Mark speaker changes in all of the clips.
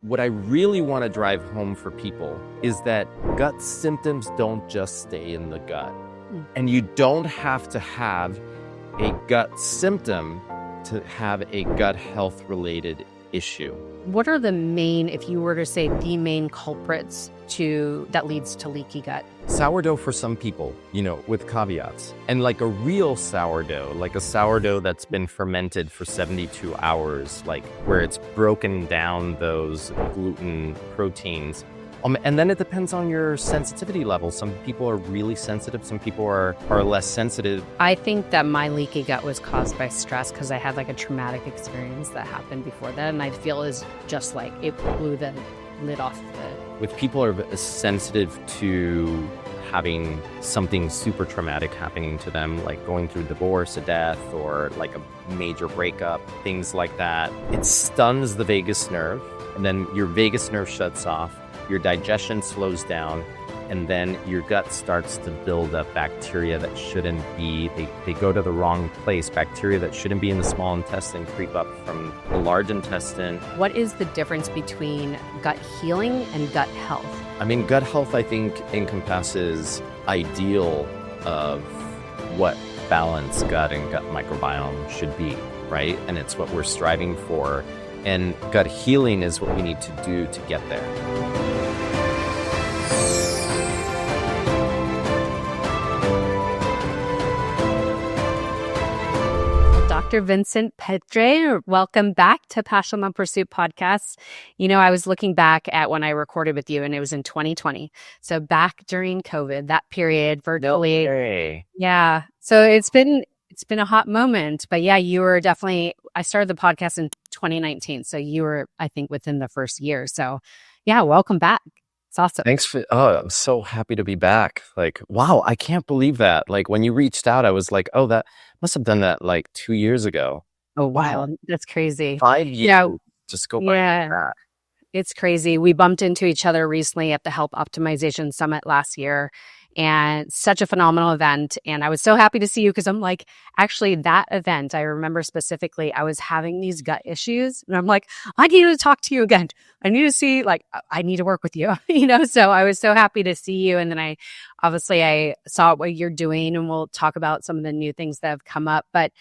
Speaker 1: what I really want to drive home for people is that gut symptoms don't just stay in the gut. And you don't have to have a gut symptom to have a gut health related issue.
Speaker 2: What are the main, if you were to say the main culprits that leads to leaky gut?
Speaker 1: Sourdough for some people, with caveats. And like a real sourdough, like a sourdough that's been fermented for 72 hours, like where it's broken down those gluten proteins. And then it depends on your sensitivity level. Some people are really sensitive. Some people are less sensitive.
Speaker 2: I think that my leaky gut was caused by stress because I had like a traumatic experience that happened before that. And I feel is just like it blew the lid off the...
Speaker 1: With people who are sensitive to having something super traumatic happening to them, like going through divorce, a death, or like a major breakup, things like that, it stuns the vagus nerve. And then your vagus nerve shuts off. Your digestion slows down, and then your gut starts to build up bacteria that shouldn't be. They go to the wrong place. Bacteria that shouldn't be in the small intestine creep up from the large intestine.
Speaker 2: What is the difference between gut healing and gut health?
Speaker 1: I mean, gut health, I think, encompasses ideal of what balanced gut and gut microbiome should be, right? And it's what we're striving for. And gut healing is what we need to do to get there.
Speaker 2: Dr. Vincent Pedre, welcome back to Passion on Pursuit podcast. I was looking back at when I recorded with you and it was in 2020. So back during COVID, that period virtually.
Speaker 1: Okay.
Speaker 2: Yeah. So it's been a hot moment, but yeah, you were definitely, I started the podcast in 2019. So you were, I think, within the first year. So yeah, welcome back. It's awesome.
Speaker 1: Thanks I'm so happy to be back. Like, wow, I can't believe that. Like when you reached out, I was like, oh, that must have done that like 2 years ago.
Speaker 2: Oh, wow. That's crazy.
Speaker 1: 5 years. Just go by that.
Speaker 2: It's crazy. We bumped into each other recently at the Health Optimization Summit last year, and such a phenomenal event. And I was so happy to see you because I'm like, actually that event, I remember specifically, I was having these gut issues and I'm like, I need to talk to you again. I need to see, I need to work with you, so I was so happy to see you. And then I saw what you're doing, and we'll talk about some of the new things that have come up. But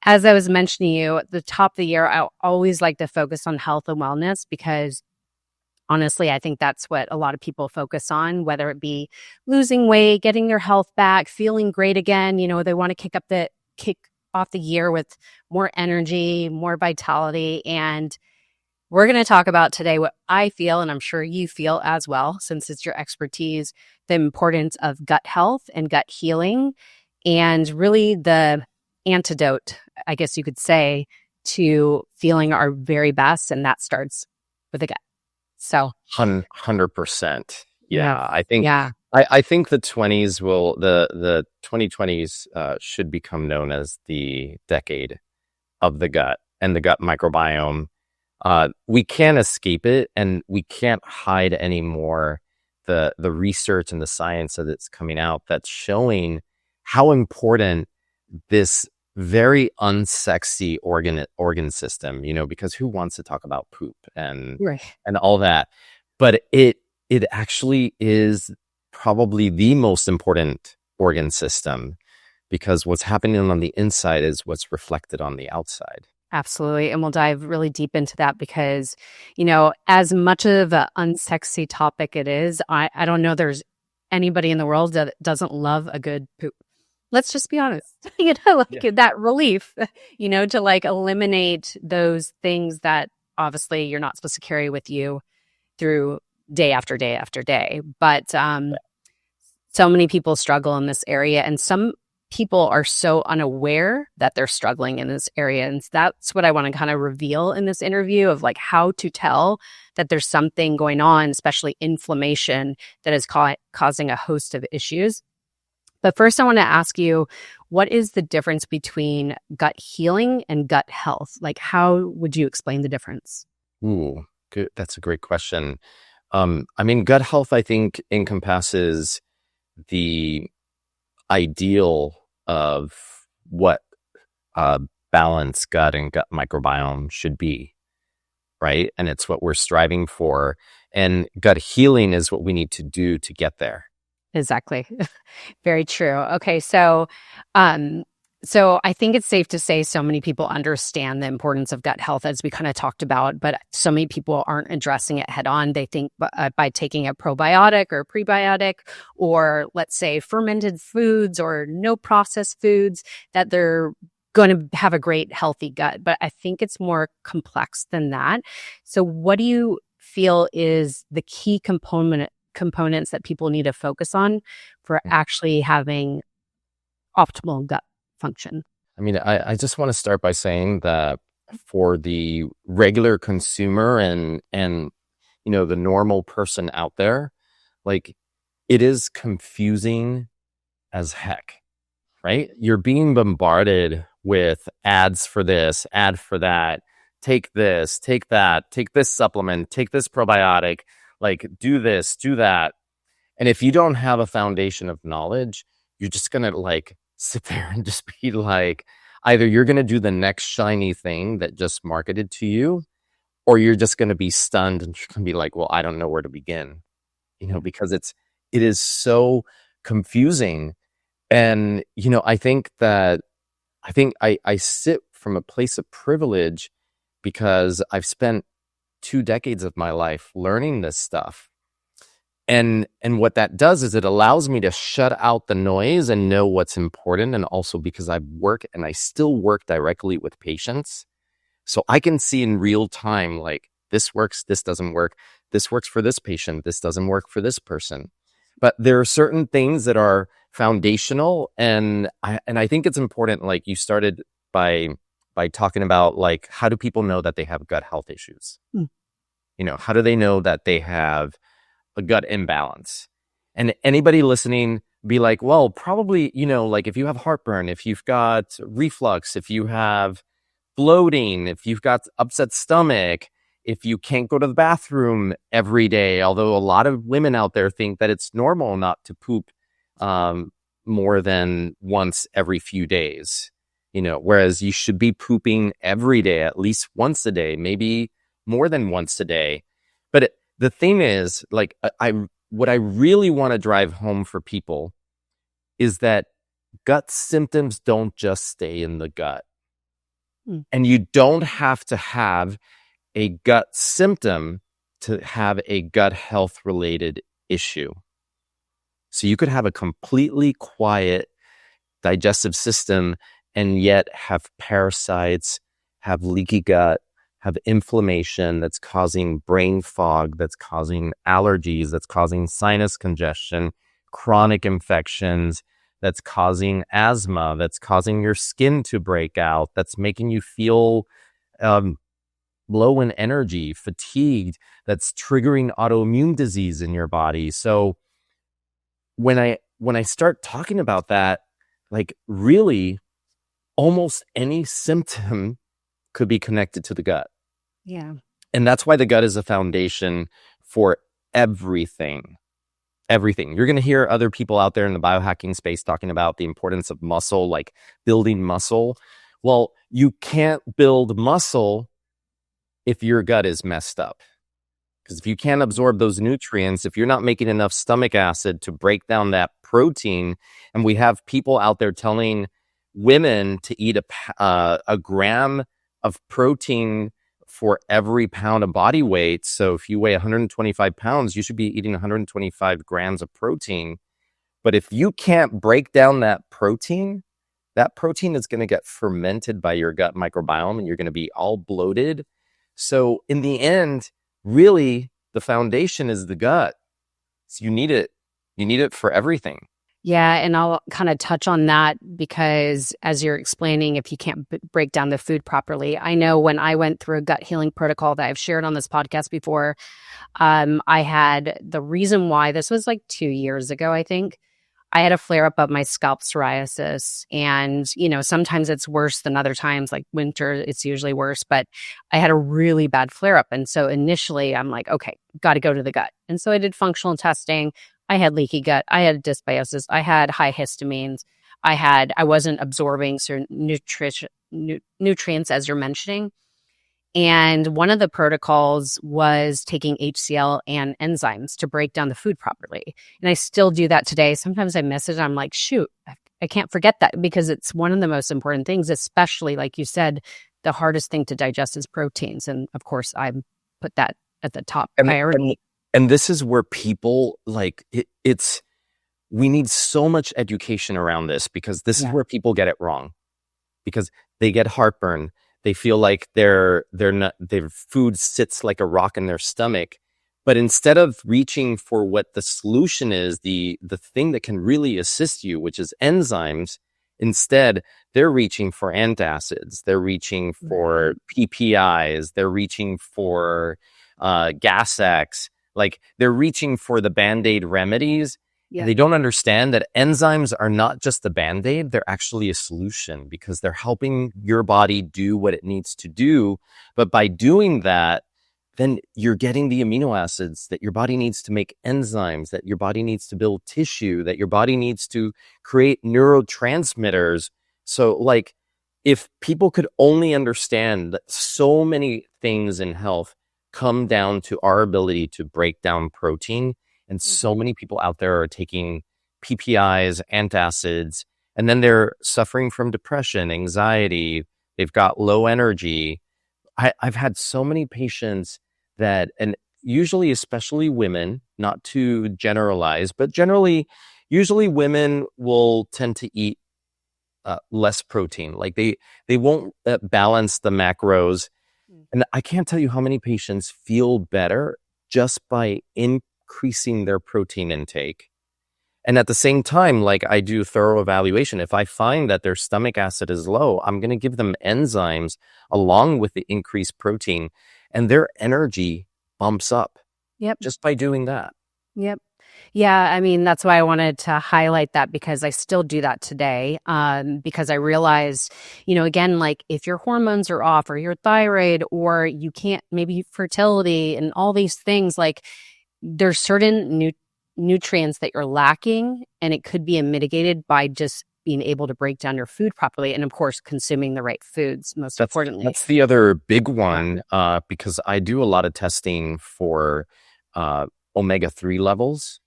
Speaker 2: as I was mentioning you at the top of the year, I always like to focus on health and wellness because honestly, I think that's what a lot of people focus on, whether it be losing weight, getting their health back, feeling great again. They want to kick off the year with more energy, more vitality. And we're going to talk about today what I feel, and I'm sure you feel as well, since it's your expertise, the importance of gut health and gut healing, and really the antidote, I guess you could say, to feeling our very best. And that starts with the gut. So
Speaker 1: 100%. Yeah. I think,
Speaker 2: yeah.
Speaker 1: I think the 2020s should become known as the decade of the gut and the gut microbiome. We can't escape it, and we can't hide anymore the research and the science that's coming out that's showing how important this very unsexy organ system, because who wants to talk about poop and all that? But it actually is probably the most important organ system, because what's happening on the inside is what's reflected on the outside.
Speaker 2: Absolutely. And we'll dive really deep into that because, as much of an unsexy topic it is, I don't know there's anybody in the world that doesn't love a good poop. Let's just be honest, that relief, to eliminate those things that obviously you're not supposed to carry with you through day after day after day. But so many people struggle in this area, and some people are so unaware that they're struggling in this area. And that's what I want to kind of reveal in this interview of how to tell that there's something going on, especially inflammation that is causing a host of issues. But first, I want to ask you, what is the difference between gut healing and gut health? How would you explain the difference?
Speaker 1: Ooh, good. That's a great question. Gut health, I think, encompasses the ideal of what balanced gut and gut microbiome should be. right? And it's what we're striving for. And gut healing is what we need to do to get there.
Speaker 2: Exactly. Very true. Okay, so I think it's safe to say so many people understand the importance of gut health, as we kind of talked about, but so many people aren't addressing it head on. They think by taking a probiotic or prebiotic, or let's say fermented foods or no processed foods, that they're going to have a great healthy gut. But I think it's more complex than that. So what do you feel is the key components that people need to focus on for actually having optimal gut function?
Speaker 1: I mean, I just want to start by saying that for the regular consumer and the normal person out there, like, it is confusing as heck, right? You're being bombarded with ads for this, ad for that. Take this, take that, take this supplement, take this probiotic, like, do this, do that. And if you don't have a foundation of knowledge, you're just going to like sit there and just be like, either you're going to do the next shiny thing that just marketed to you, or you're just going to be stunned and you're going to be like, well, I don't know where to begin, because it is so confusing. And, I think I sit from a place of privilege because I've spent 2 decades of my life learning this stuff. And what that does is it allows me to shut out the noise and know what's important. And also because I still work directly with patients. So I can see in real time, like, this works, this doesn't work. This works for this patient. This doesn't work for this person. But there are certain things that are foundational. And I think it's important, like you started by talking about, like, how do people know that they have gut health issues? How do they know that they have a gut imbalance? And anybody listening be like, well, probably, like, if you have heartburn, if you've got reflux, if you have bloating, if you've got upset stomach, if you can't go to the bathroom every day, although a lot of women out there think that it's normal not to poop more than once every few days, whereas you should be pooping every day, at least once a day, maybe more than once a day. But the thing is, like, what I really want to drive home for people is that gut symptoms don't just stay in the gut. And you don't have to have a gut symptom to have a gut health related issue. So you could have a completely quiet digestive system and yet have parasites, have leaky gut, have inflammation that's causing brain fog, that's causing allergies, that's causing sinus congestion, chronic infections, that's causing asthma, that's causing your skin to break out, that's making you feel low in energy, fatigued, that's triggering autoimmune disease in your body. So when I start talking about that, like, really almost any symptom could be connected to the gut.
Speaker 2: Yeah.
Speaker 1: And that's why the gut is a foundation for everything. Everything. You're going to hear other people out there in the biohacking space talking about the importance of muscle, like building muscle. Well, you can't build muscle if your gut is messed up. Because if you can't absorb those nutrients, if you're not making enough stomach acid to break down that protein, and we have people out there telling women to eat a gram of protein for every pound of body weight. So if you weigh 125 pounds, you should be eating 125 grams of protein. But if you can't break down that protein is going to get fermented by your gut microbiome and you're going to be all bloated. So in the end, really, the foundation is the gut. So you need it. You need it for everything.
Speaker 2: Yeah, and I'll kind of touch on that because as you're explaining, if you can't break down the food properly, I know when I went through a gut healing protocol that I've shared on this podcast before, I had the reason why, this was like 2 years ago, I think, I had a flare up of my scalp psoriasis. And, sometimes it's worse than other times, like winter, it's usually worse, but I had a really bad flare up. And so initially I'm like, okay, got to go to the gut. And so I did functional testing. I had leaky gut. I had dysbiosis. I had high histamines. I wasn't absorbing certain nutrients, as you're mentioning. And one of the protocols was taking HCl and enzymes to break down the food properly. And I still do that today. Sometimes I miss it. I'm like, shoot, I can't forget that, because it's one of the most important things, especially like you said, the hardest thing to digest is proteins. And of course, I put that at the top priority.
Speaker 1: And this is where people we need so much education around this, because this is where people get it wrong, because they get heartburn. They feel like their food sits like a rock in their stomach. But instead of reaching for what the solution is, the thing that can really assist you, which is enzymes, instead they're reaching for antacids, they're reaching for PPIs, they're reaching for Gas X, like they're reaching for the Band-Aid remedies. Yeah. They don't understand that enzymes are not just the Band-Aid, they're actually a solution, because they're helping your body do what it needs to do. But by doing that, then you're getting the amino acids that your body needs to make enzymes, that your body needs to build tissue, that your body needs to create neurotransmitters. So like, if people could only understand that so many things in health come down to our ability to break down protein. And so many people out there are taking PPIs, antacids, and then they're suffering from depression, anxiety. They've got low energy. I've had so many patients that, and usually, especially women, not to generalize, but usually women will tend to eat less protein. Like they won't balance the macros. And I can't tell you how many patients feel better just by increasing their protein intake. And at the same time, like, I do thorough evaluation. If I find that their stomach acid is low, I'm going to give them enzymes along with the increased protein, and their energy bumps up.
Speaker 2: Yep.
Speaker 1: Just by doing that.
Speaker 2: Yep. Yeah, I mean, that's why I wanted to highlight that, because I still do that today. Because I realize, again, like, if your hormones are off, or your thyroid, or you can't, maybe fertility and all these things, like, there's certain nutrients that you're lacking, and it could be mitigated by just being able to break down your food properly, and of course consuming the right foods, most importantly.
Speaker 1: That's the other big one, because I do a lot of testing for omega-3 levels.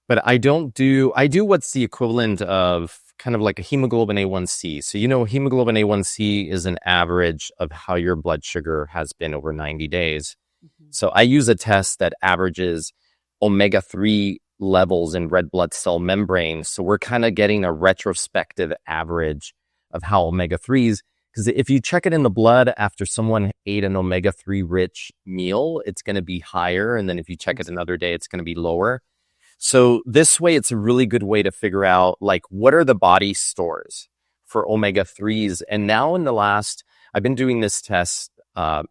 Speaker 1: But I do what's the equivalent of kind of like a hemoglobin A1C. So hemoglobin A1C is an average of how your blood sugar has been over 90 days. So I use a test that averages omega-3 levels in red blood cell membrane. So we're kind of getting a retrospective average of how omega-3s, because if you check it in the blood after someone ate an omega-3 rich meal, it's going to be higher. And then if you check it another day, it's going to be lower. So this way, it's a really good way to figure out, like, what are the body stores for omega-3s. And now I've been doing this test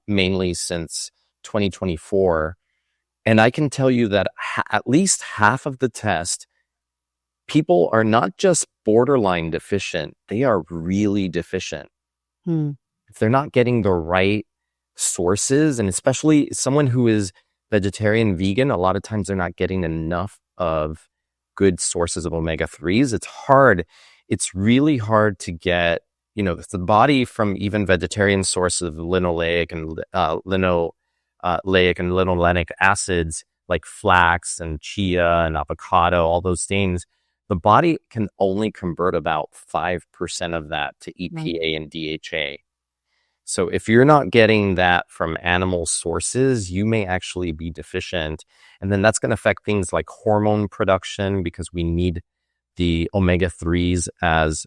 Speaker 1: mainly since 2024. And I can tell you that at least half of the test, people are not just borderline deficient, they are really deficient. If they're not getting the right sources, and especially someone who is vegetarian, vegan, a lot of times they're not getting enough of good sources of omega-3s. It's hard. It's really hard to get, the body from even vegetarian sources of linoleic and linolenic acids like flax and chia and avocado, all those things. The body can only convert about 5% of that to EPA and DHA. So if you're not getting that from animal sources, you may actually be deficient. And then that's going to affect things like hormone production, because we need the omega-3s as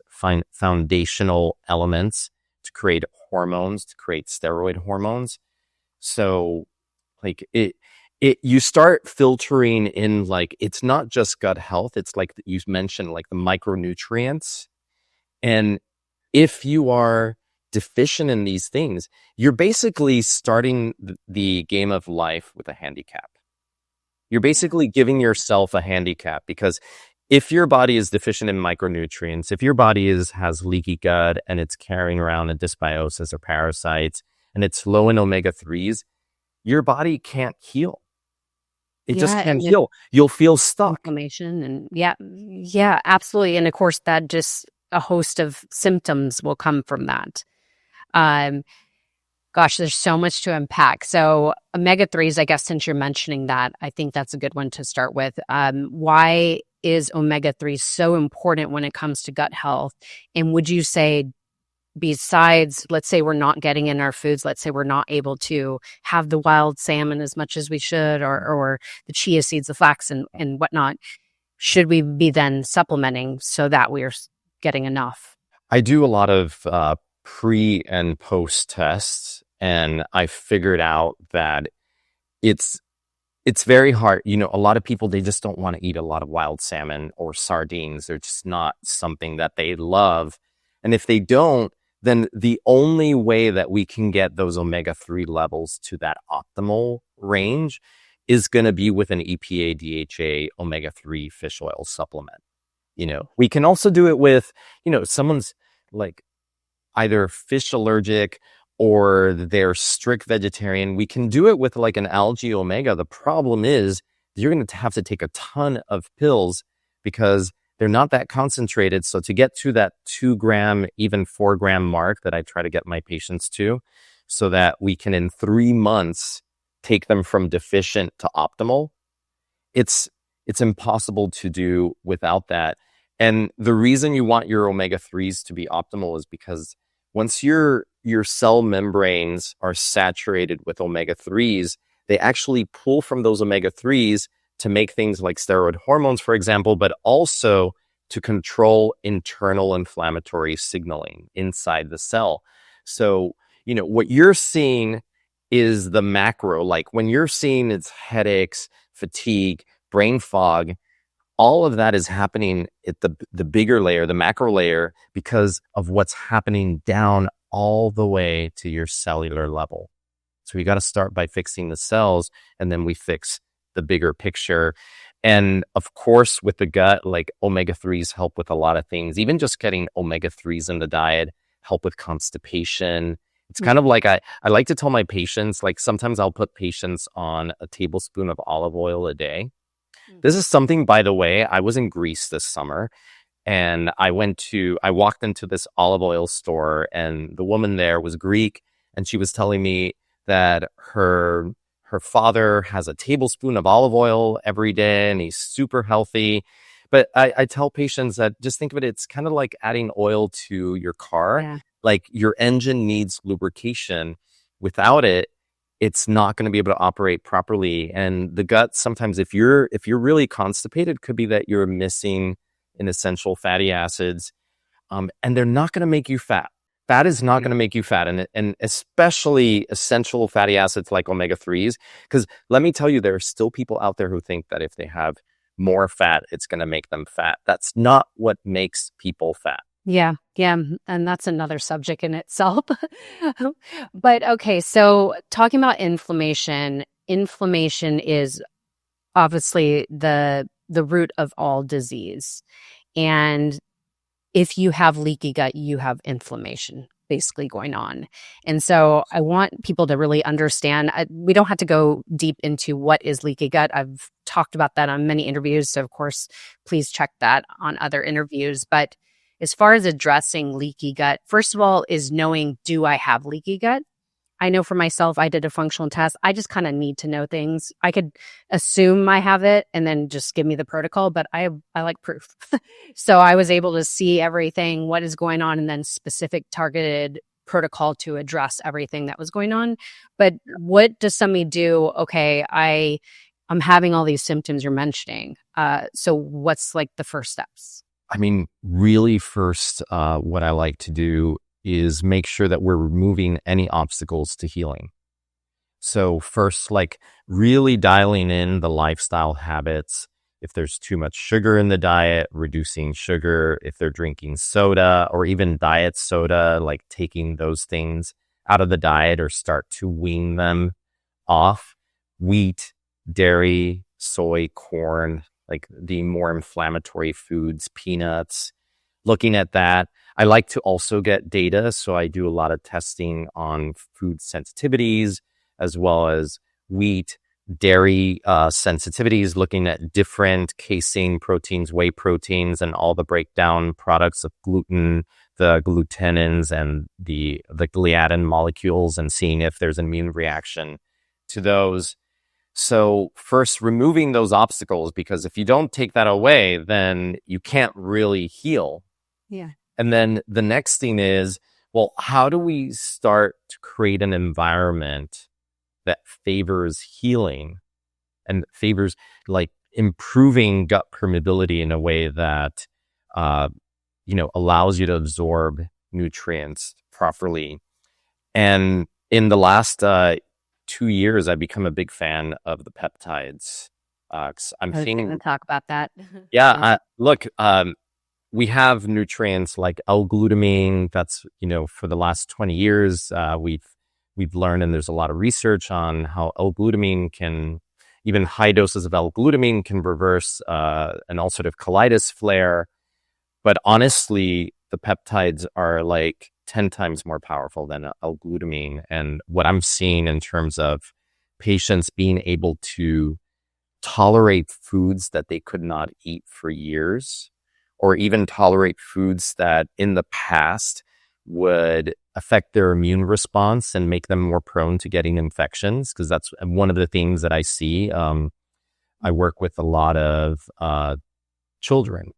Speaker 1: foundational elements to create hormones, to create steroid hormones. So like you start filtering in, like, it's not just gut health. It's like you mentioned, like the micronutrients. And if you are deficient in these things, you're basically starting the game of life with a handicap. You're basically giving yourself a handicap, because if your body is deficient in micronutrients, if your body has leaky gut and it's carrying around a dysbiosis or parasites and it's low in omega-3s, your body can't heal. It just can't heal. You'll feel stuck.
Speaker 2: Inflammation and yeah, absolutely. And of course, that just a host of symptoms will come from that. Gosh, there's so much to unpack. So omega-3s, I guess, since you're mentioning that, I think that's a good one to start with. Why is omega-3 so important when it comes to gut health? And would you say, besides, let's say we're not getting in our foods, let's say we're not able to have the wild salmon as much as we should, or the chia seeds, the flax and whatnot, should we be then supplementing so that we're getting enough?
Speaker 1: I do a lot of pre and post tests, and I figured out that it's very hard. You know, a lot of people, they just don't want to eat a lot of wild salmon or sardines. They're just not something that they love. And if they don't, then the only way that we can get those omega-3 levels to that optimal range is going to be with an EPA DHA omega-3 fish oil supplement. You know, we can also do it with, you know, someone's like either fish allergic or they're strict vegetarian. We can do it with like an algae omega. The problem is you're going to have to take a ton of pills because they're not that concentrated. So to get to that 2 gram, even 4 gram mark that I try to get my patients to, so that we can in 3 months take them from deficient to optimal, it's impossible to do without that. And the reason you want your omega-3s to be optimal is because once your cell membranes are saturated with omega-3s, they actually pull from those omega-3s to make things like steroid hormones, for example, but also to control internal inflammatory signaling inside the cell. So, you know, what you're seeing is the macro, like when you're seeing it's headaches, fatigue, brain fog, all of that is happening at the bigger layer, the macro layer, because of what's happening down all the way to your cellular level. So we got to start by fixing the cells, and then we fix the bigger picture. And of course, with the gut, like omega-3s help with a lot of things. Even just getting omega-3s in the diet help with constipation. It's kind of like I like to tell my patients, like sometimes I'll put patients on a tablespoon of olive oil a day. This is something, by the way, I was in Greece this summer, and I walked into this olive oil store, and the woman there was Greek, and she was telling me that her father has a tablespoon of olive oil every day, and he's super healthy. But I tell patients that just think of it, it's kind of like adding oil to your car.
Speaker 2: Yeah.
Speaker 1: Like your engine needs lubrication. Without it, it's not going to be able to operate properly. And the gut, sometimes if you're really constipated, could be that you're missing an essential fatty acids, and they're not going to make you fat. Fat is not going to make you fat, and especially essential fatty acids like omega-3s. Because let me tell you, there are still people out there who think that if they have more fat, it's going to make them fat. That's not what makes people fat.
Speaker 2: Yeah. And that's another subject in itself. But okay, so talking about inflammation is obviously the root of all disease. And if you have leaky gut, you have inflammation basically going on. And so I want people to really understand, we don't have to go deep into what is leaky gut. I've talked about that on many interviews. So of course, please check that on other interviews. But as far as addressing leaky gut, first of all, is knowing, do I have leaky gut? I know for myself, I did a functional test. I just kind of need to know things. I could assume I have it and then just give me the protocol, but I like proof. So I was able to see everything, what is going on, and then specific targeted protocol to address everything that was going on. But what does somebody do? Okay, I'm having all these symptoms you're mentioning. So what's like the first steps?
Speaker 1: I mean, really first, what I like to do is make sure that we're removing any obstacles to healing. So first, like really dialing in the lifestyle habits. If there's too much sugar in the diet, reducing sugar. If they're drinking soda or even diet soda, like taking those things out of the diet or start to wean them off. Wheat, dairy, soy, corn, like the more inflammatory foods, peanuts, looking at that. I like to also get data. So I do a lot of testing on food sensitivities, as well as wheat, dairy sensitivities, looking at different casein proteins, whey proteins, and all the breakdown products of gluten, the glutenins and the gliadin molecules and seeing if there's an immune reaction to those. So first, removing those obstacles, because if you don't take that away, then you can't really heal.
Speaker 2: Yeah.
Speaker 1: And then the next thing is, well, how do we start to create an environment that favors healing and favors like improving gut permeability in a way that, allows you to absorb nutrients properly? And in the last 2 years, I've become a big fan of the peptides.
Speaker 2: I was going to talk about that.
Speaker 1: Yeah, look, we have nutrients like L-glutamine. That's, for the last 20 years, we've learned, and there's a lot of research on how L-glutamine can, even high doses of L-glutamine can reverse an ulcerative colitis flare. But honestly, the peptides are like 10 times more powerful than L-glutamine. And what I'm seeing in terms of patients being able to tolerate foods that they could not eat for years, or even tolerate foods that in the past would affect their immune response and make them more prone to getting infections. Because that's one of the things that I see. I work with a lot of children.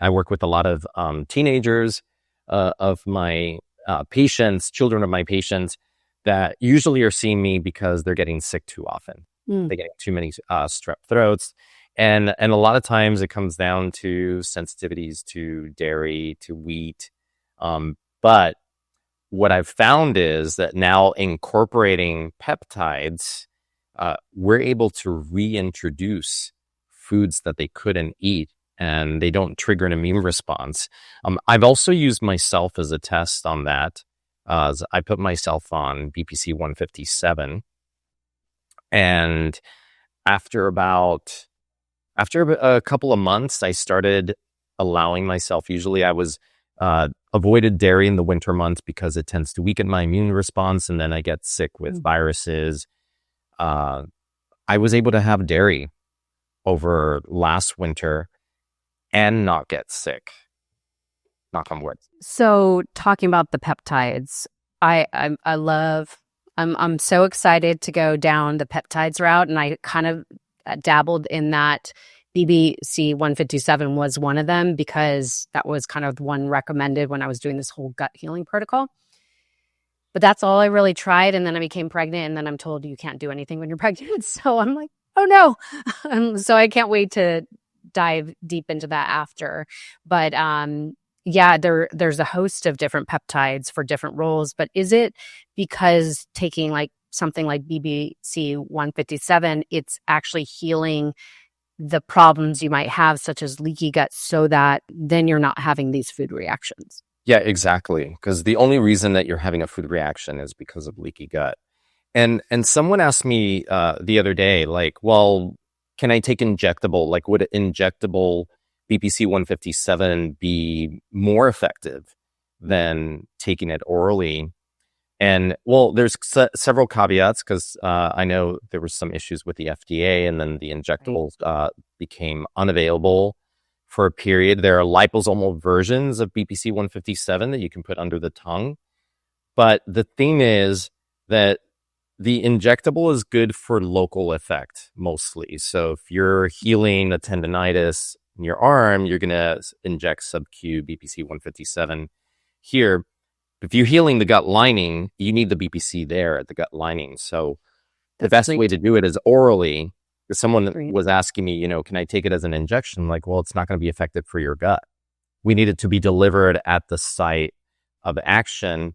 Speaker 1: I work with a lot of teenagers of my patients, children of my patients, that usually are seeing me because they're getting sick too often. They're getting too many strep throats. And a lot of times it comes down to sensitivities to dairy, to wheat. But what I've found is that now incorporating peptides, we're able to reintroduce foods that they couldn't eat, and they don't trigger an immune response. I've also used myself as a test on that. I put myself on BPC 157, and after a couple of months, I started allowing myself. Usually, I was avoided dairy in the winter months because it tends to weaken my immune response, and then I get sick with viruses. I was able to have dairy over last winter and not get sick. Knock on wood.
Speaker 2: So talking about the peptides, I love. I'm so excited to go down the peptides route, and I kind of dabbled in that. BBC 157 was one of them because that was kind of one recommended when I was doing this whole gut healing protocol. But that's all I really tried, and then I became pregnant, and then I'm told you can't do anything when you're pregnant. So I'm like, oh no. So I can't wait to dive deep into that after. But there's a host of different peptides for different roles. But is it because taking like something like BBC 157, it's actually healing the problems you might have, such as leaky gut, so that then you're not having these food reactions?
Speaker 1: Yeah, exactly. Because the only reason that you're having a food reaction is because of leaky gut. And someone asked me the other day, like, well, can I take injectable? Like, would injectable BPC 157 be more effective than taking it orally? And well, there's several caveats, because I know there were some issues with the FDA, and then the injectables became unavailable for a period. There are liposomal versions of BPC 157 that you can put under the tongue. But the thing is that the injectable is good for local effect mostly. So if you're healing a tendonitis in your arm, you're going to inject sub-Q BPC 157 here. If you're healing the gut lining, you need the BPC there at the gut lining. So the best way to do it is orally. Because someone was asking me, can I take it as an injection? I'm like, well, it's not going to be effective for your gut. We need it to be delivered at the site of action.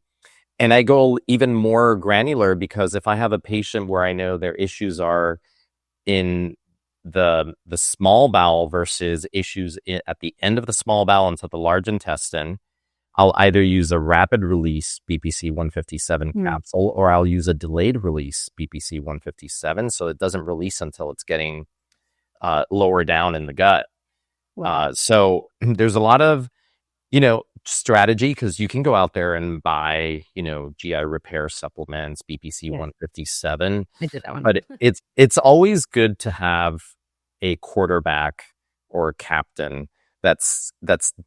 Speaker 1: And I go even more granular, because if I have a patient where I know their issues are in the small bowel versus issues at the end of the small bowel into the large intestine, I'll either use a rapid release BPC 157 capsule, or I'll use a delayed release BPC 157, so it doesn't release until it's getting lower down in the gut. Wow. So there's a lot of, strategy, because you can go out there and buy, GI repair supplements, BPC 157.
Speaker 2: I did that one.
Speaker 1: But it's always good to have a quarterback or a captain that's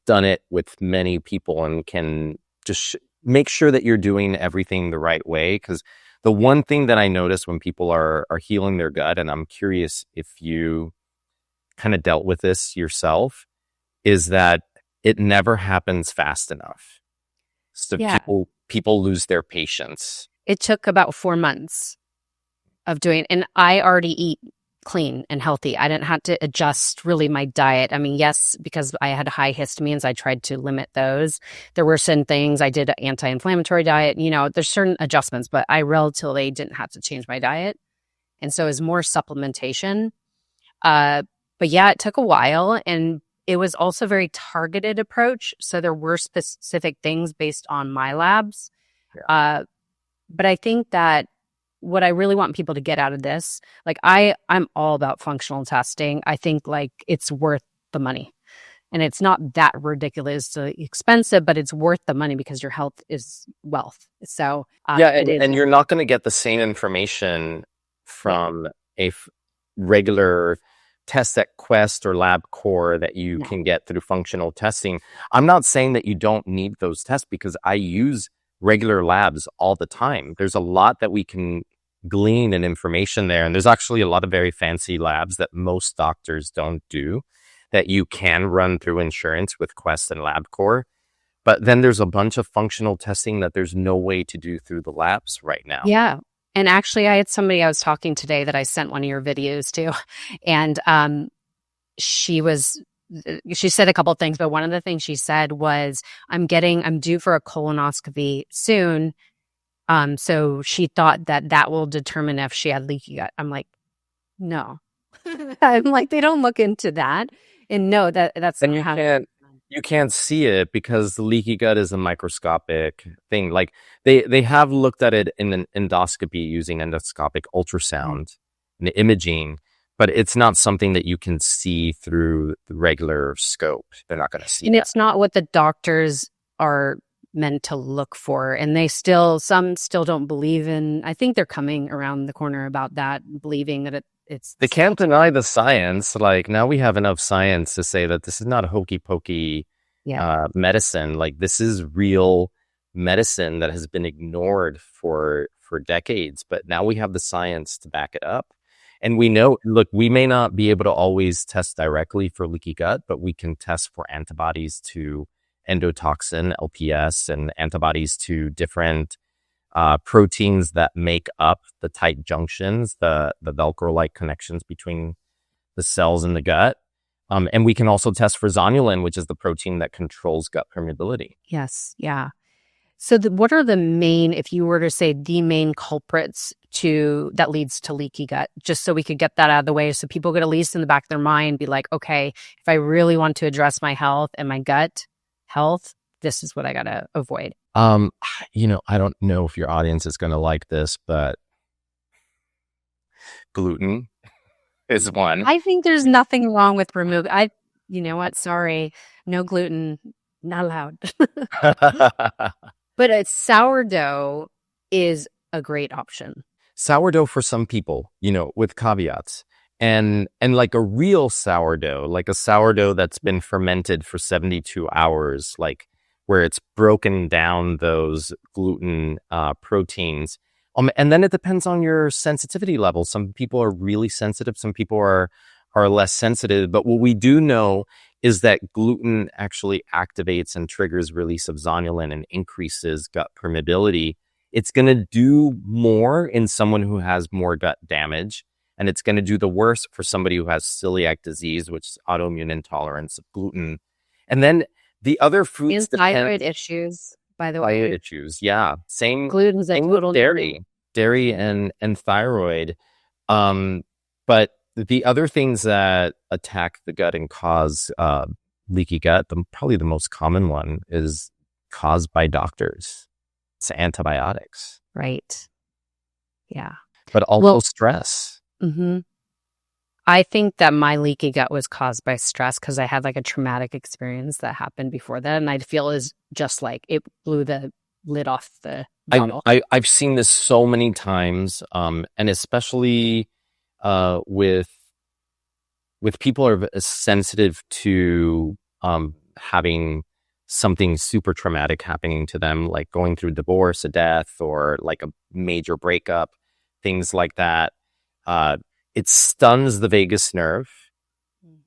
Speaker 1: done it with many people and can just make sure that you're doing everything the right way. Because the one thing that I notice when people are healing their gut, and I'm curious if you kind of dealt with this yourself, is that it never happens fast enough. So
Speaker 2: Yeah.
Speaker 1: people lose their patience.
Speaker 2: It took about 4 months of doing, and I already eat clean and healthy. I didn't have to adjust really my diet. I mean, yes, because I had high histamines, I tried to limit those. There were certain things. I did an anti-inflammatory diet. There's certain adjustments, but I relatively didn't have to change my diet. And so it was more supplementation. But yeah, it took a while, and it was also a very targeted approach. So there were specific things based on my labs.
Speaker 1: Yeah.
Speaker 2: But I think that what I really want people to get out of this, like I'm all about functional testing. I think like it's worth the money, and it's not that ridiculously expensive, but it's worth the money because your health is wealth. So
Speaker 1: Yeah, and you're not going to get the same information from regular test at Quest or LabCorp that you can get through functional testing. I'm not saying that you don't need those tests, because I use regular labs all the time. There's a lot that we can glean and information there. And there's actually a lot of very fancy labs that most doctors don't do that you can run through insurance with Quest and LabCorp. But then there's a bunch of functional testing that there's no way to do through the labs right now.
Speaker 2: Yeah. And actually, I had somebody I was talking today that I sent one of your videos to, and she said a couple of things, but one of the things she said was, I'm due for a colonoscopy soon. So she thought that will determine if she had leaky gut. I'm like, no. I'm like, they don't look into that. And no, that's
Speaker 1: and you can't see it because the leaky gut is a microscopic thing. Like they have looked at it in an endoscopy using endoscopic ultrasound and imaging, but it's not something that you can see through the regular scope. They're not going to see it.
Speaker 2: And it's not what the doctors are meant to look for. And some still don't believe in, I think they're coming around the corner about that, believing that
Speaker 1: they can't deny the science. Like now we have enough science to say that this is not a hokey pokey medicine. Like this is real medicine that has been ignored for decades, but now we have the science to back it up. And we know, look, we may not be able to always test directly for leaky gut, but we can test for antibodies to endotoxin, LPS, and antibodies to different proteins that make up the tight junctions, the Velcro-like connections between the cells in the gut. And we can also test for zonulin, which is the protein that controls gut permeability.
Speaker 2: Yes. Yeah. So what are the main, if you were to say the main culprits that leads to leaky gut, just so we could get that out of the way so people could at least in the back of their mind be like, okay, if I really want to address my health and my gut health, this is what I got to avoid.
Speaker 1: I don't know if your audience is going to like this, but gluten is one.
Speaker 2: I think there's nothing wrong with you know what? Sorry. No gluten, not allowed. But a sourdough is a great option.
Speaker 1: Sourdough for some people, with caveats. And like a real sourdough, like a sourdough that's been fermented for 72 hours, like where it's broken down those gluten proteins. And then it depends on your sensitivity level. Some people are really sensitive. Some people are less sensitive. But what we do know is that gluten actually activates and triggers release of zonulin and increases gut permeability. It's going to do more in someone who has more gut damage. And it's going to do the worst for somebody who has celiac disease, which is autoimmune intolerance of gluten. And then the other foods
Speaker 2: and thyroid issues, by the way.
Speaker 1: Thyroid issues, yeah. Same
Speaker 2: Gluten's a total
Speaker 1: dairy and thyroid. But the other things that attack the gut and cause leaky gut, probably the most common one is caused by doctors. It's antibiotics.
Speaker 2: Right. Yeah.
Speaker 1: But also stress.
Speaker 2: Mm-hmm. I think that my leaky gut was caused by stress because I had like a traumatic experience that happened before that. And I feel is just like it blew the lid off the bottle.
Speaker 1: I've seen this so many times, and especially with people who are sensitive to having something super traumatic happening to them, like going through divorce, a death, or like a major breakup, things like that. It stuns the vagus nerve,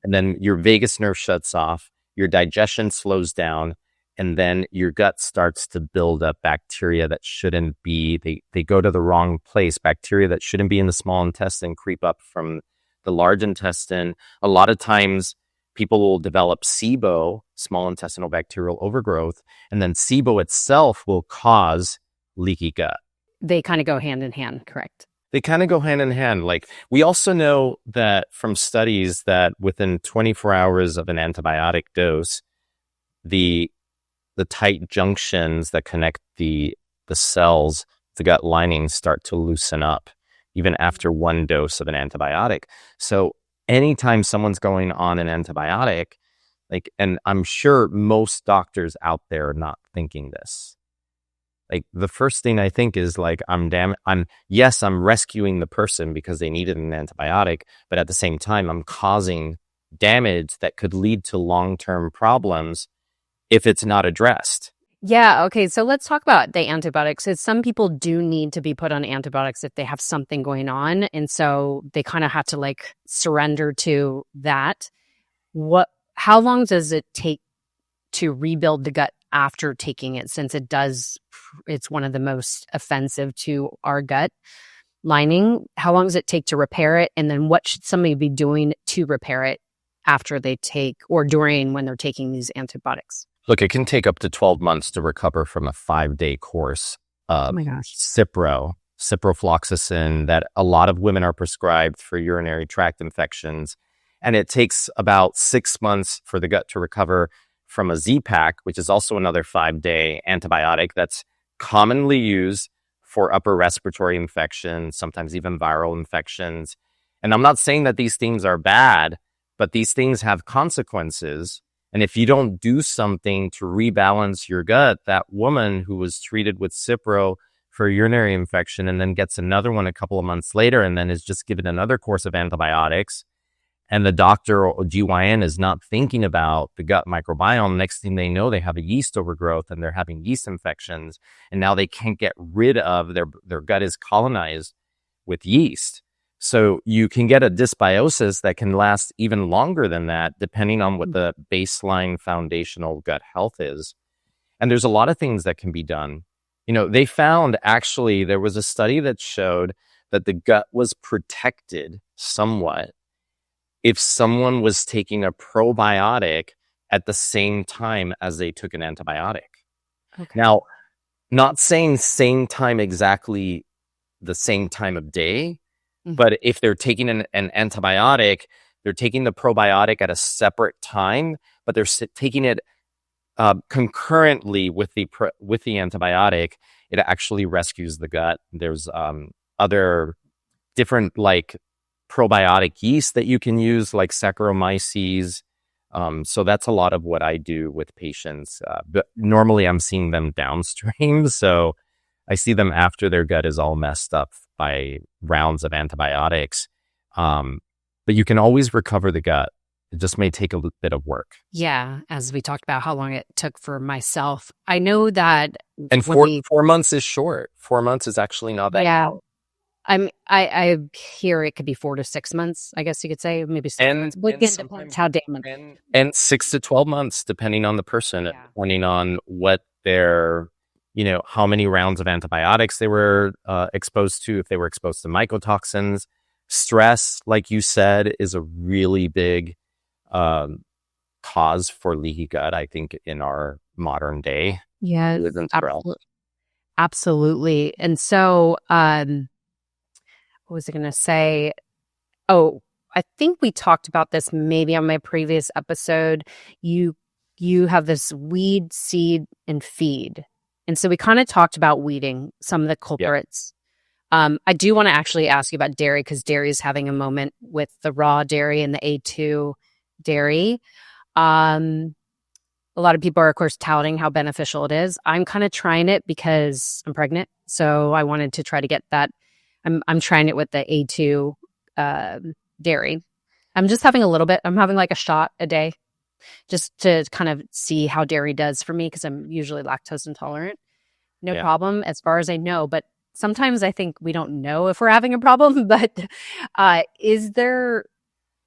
Speaker 1: and then your vagus nerve shuts off, your digestion slows down, and then your gut starts to build up bacteria that shouldn't be. They go to the wrong place. Bacteria that shouldn't be in the small intestine creep up from the large intestine. A lot of times people will develop SIBO, small intestinal bacterial overgrowth, and then SIBO itself will cause leaky gut.
Speaker 2: They kind of go hand in hand, correct?
Speaker 1: They kind of go hand in hand. Like, we also know that from studies that within 24 hours of an antibiotic dose, the tight junctions that connect the cells, the gut lining, start to loosen up even after one dose of an antibiotic. So anytime someone's going on an antibiotic, like, and I'm sure most doctors out there are not thinking this. Like, the first thing I think is like, I'm rescuing the person because they needed an antibiotic, but at the same time, I'm causing damage that could lead to long-term problems if it's not addressed.
Speaker 2: Yeah. Okay. So let's talk about the antibiotics. Some people do need to be put on antibiotics if they have something going on. And so they kind of have to like surrender to that. How long does it take to rebuild the gut after taking it, since it's one of the most offensive to our gut lining? How long does it take to repair it? And then what should somebody be doing to repair it after they take, or during when they're taking these antibiotics?
Speaker 1: Look, it can take up to 12 months to recover from a 5-day course of ciprofloxacin that a lot of women are prescribed for urinary tract infections. And it takes about 6 months for the gut to recover from a Z-Pak, which is also another 5-day antibiotic that's commonly used for upper respiratory infections, sometimes even viral infections. And I'm not saying that these things are bad, but these things have consequences. And if you don't do something to rebalance your gut, that woman who was treated with Cipro for a urinary infection and then gets another one a couple of months later and then is just given another course of antibiotics, and the doctor or GYN is not thinking about the gut microbiome, next thing they know, they have a yeast overgrowth and they're having yeast infections. And now they can't get rid of their gut is colonized with yeast. So you can get a dysbiosis that can last even longer than that, depending on what the baseline foundational gut health is. And there's a lot of things that can be done. You know, they found, actually, there was a study that showed that the gut was protected somewhat if someone was taking a probiotic at the same time as they took an antibiotic. Okay. Now, not saying same time exactly the same time of day, but if they're taking an antibiotic, they're taking the probiotic at a separate time, but they're taking it concurrently with the antibiotic. It actually rescues the gut. There's other different like probiotic yeast that you can use, like Saccharomyces. So that's a lot of what I do with patients. But normally I'm seeing them downstream, so I see them after their gut is all messed up by rounds of antibiotics. But you can always recover the gut. It just may take a bit of work.
Speaker 2: Yeah, as we talked about how long it took for myself. I know that...
Speaker 1: And 4 months is short. 4 months is actually not that long.
Speaker 2: I hear it could be 4 to 6 months, I guess you could say, maybe 6 months. But again, depends how damaged.
Speaker 1: And 6 to 12 months, depending on the person, depending on what their... how many rounds of antibiotics they were exposed to, if they were exposed to mycotoxins. Stress, like you said, is a really big cause for leaky gut, I think, in our modern day.
Speaker 2: Yeah, absolutely. And so, what was I going to say? Oh, I think we talked about this maybe on my previous episode. You have this weed, seed, and feed. And so we kind of talked about weeding some of the culprits. Yeah. I do want to actually ask you about dairy, because dairy is having a moment with the raw dairy and the A2 dairy. A lot of people are, of course, touting how beneficial it is. I'm kind of trying it because I'm pregnant. So I wanted to try to get that. I'm trying it with the A2 dairy. I'm just having a little bit. I'm having like a shot a day. just to kind of see how dairy does for me, because I'm usually lactose intolerant. No
Speaker 1: Yeah.
Speaker 2: problem as far as I know, but sometimes I think we don't know if we're having a problem. But is there,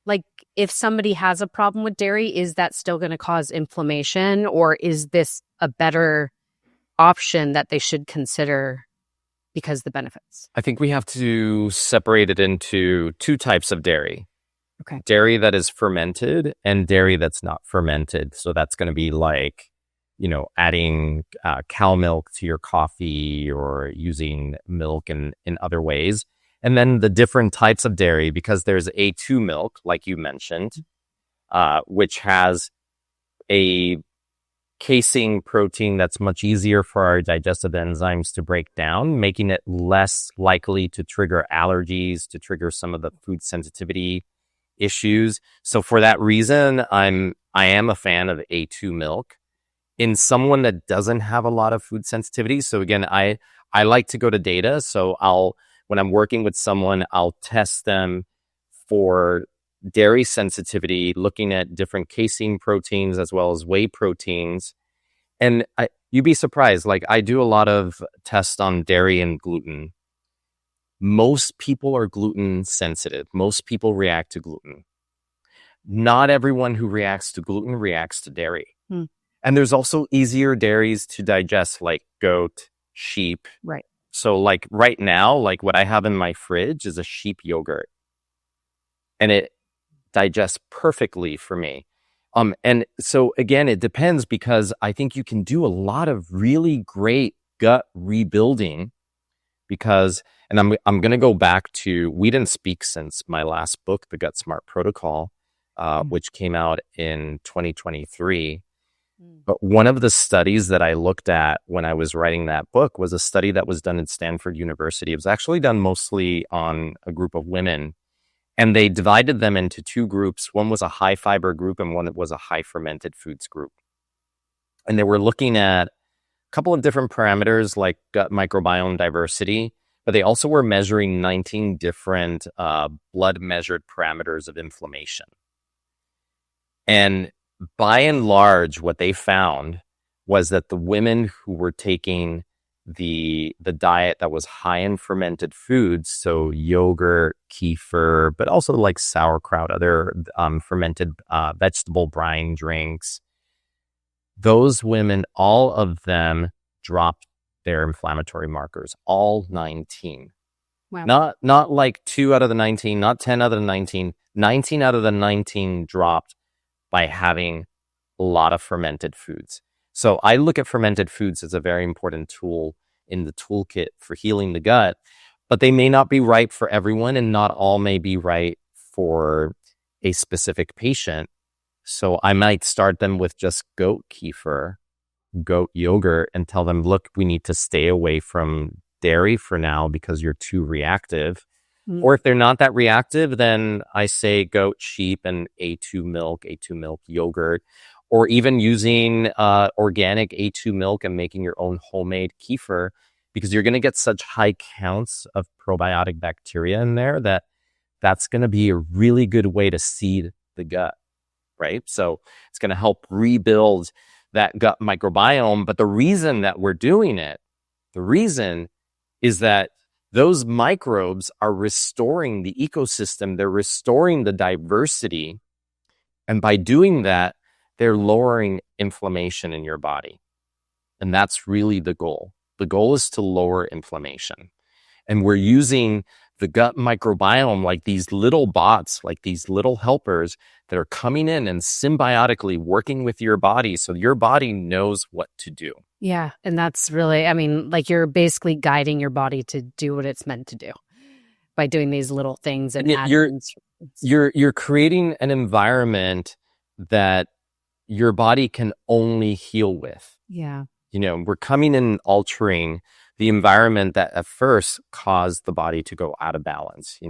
Speaker 2: like, if somebody has a problem with dairy, is that still going to cause inflammation, or is this a better option that they should consider because the benefits?
Speaker 1: I think we have to separate it into two types of dairy.
Speaker 2: Okay.
Speaker 1: Dairy that is fermented and dairy that's not fermented. So that's going to be like, adding cow milk to your coffee or using milk in other ways. And then the different types of dairy, because there's A2 milk, like you mentioned, which has a casein protein that's much easier for our digestive enzymes to break down, making it less likely to trigger allergies, to trigger some of the food sensitivity issues. So for that reason, I am a fan of A2 milk in someone that doesn't have a lot of food sensitivity. So again, I like to go to data. So when I'm working with someone, I'll test them for dairy sensitivity, looking at different casein proteins as well as whey proteins. And you'd be surprised. Like, I do a lot of tests on dairy and gluten. Most people are gluten sensitive. Most people react to gluten. Not everyone who reacts to gluten reacts to dairy. And there's also easier dairies to digest, like goat, sheep.
Speaker 2: Right.
Speaker 1: So like right now, like what I have in my fridge is a sheep yogurt. And it digests perfectly for me. And so again, it depends, because I think you can do a lot of really great gut rebuilding because, and I'm going to go back to, we didn't speak since my last book, The Gut Smart Protocol, which came out in 2023. But one of the studies that I looked at when I was writing that book was a study that was done at Stanford University. It was actually done mostly on a group of women, and they divided them into two groups. One was a high fiber group and one was a high fermented foods group. And they were looking at a couple of different parameters like gut microbiome diversity, but they also were measuring 19 different blood measured parameters of inflammation. And by and large, what they found was that the women who were taking the diet that was high in fermented foods, so yogurt, kefir, but also like sauerkraut, other fermented vegetable brine drinks, those women, all of them dropped their inflammatory markers, all 19.
Speaker 2: Wow.
Speaker 1: Not like 2 out of the 19, not 10 out of the 19, 19 out of the 19 dropped by having a lot of fermented foods. So I look at fermented foods as a very important tool in the toolkit for healing the gut, but they may not be right for everyone, and not all may be right for a specific patient. So I might start them with just goat kefir, goat yogurt, and tell them, look, we need to stay away from dairy for now because you're too reactive. Or if they're not that reactive, then I say goat, sheep, and A2 milk yogurt, or even using organic A2 milk and making your own homemade kefir, because you're going to get such high counts of probiotic bacteria in there that's going to be a really good way to seed the gut, right? So it's going to help rebuild that gut microbiome. But the reason that we're doing it, the reason is that those microbes are restoring the ecosystem. They're restoring the diversity. And by doing that, they're lowering inflammation in your body. And that's really the goal. The goal is to lower inflammation. And we're using the gut microbiome like these little bots, like these little helpers that are coming in and symbiotically working with your body so your body knows what to do.
Speaker 2: Yeah. And that's really, I mean, like, you're basically guiding your body to do what it's meant to do by doing these little things. And
Speaker 1: you're creating an environment that your body can only heal with.
Speaker 2: Yeah.
Speaker 1: We're coming in and altering the environment that at first caused the body to go out of balance.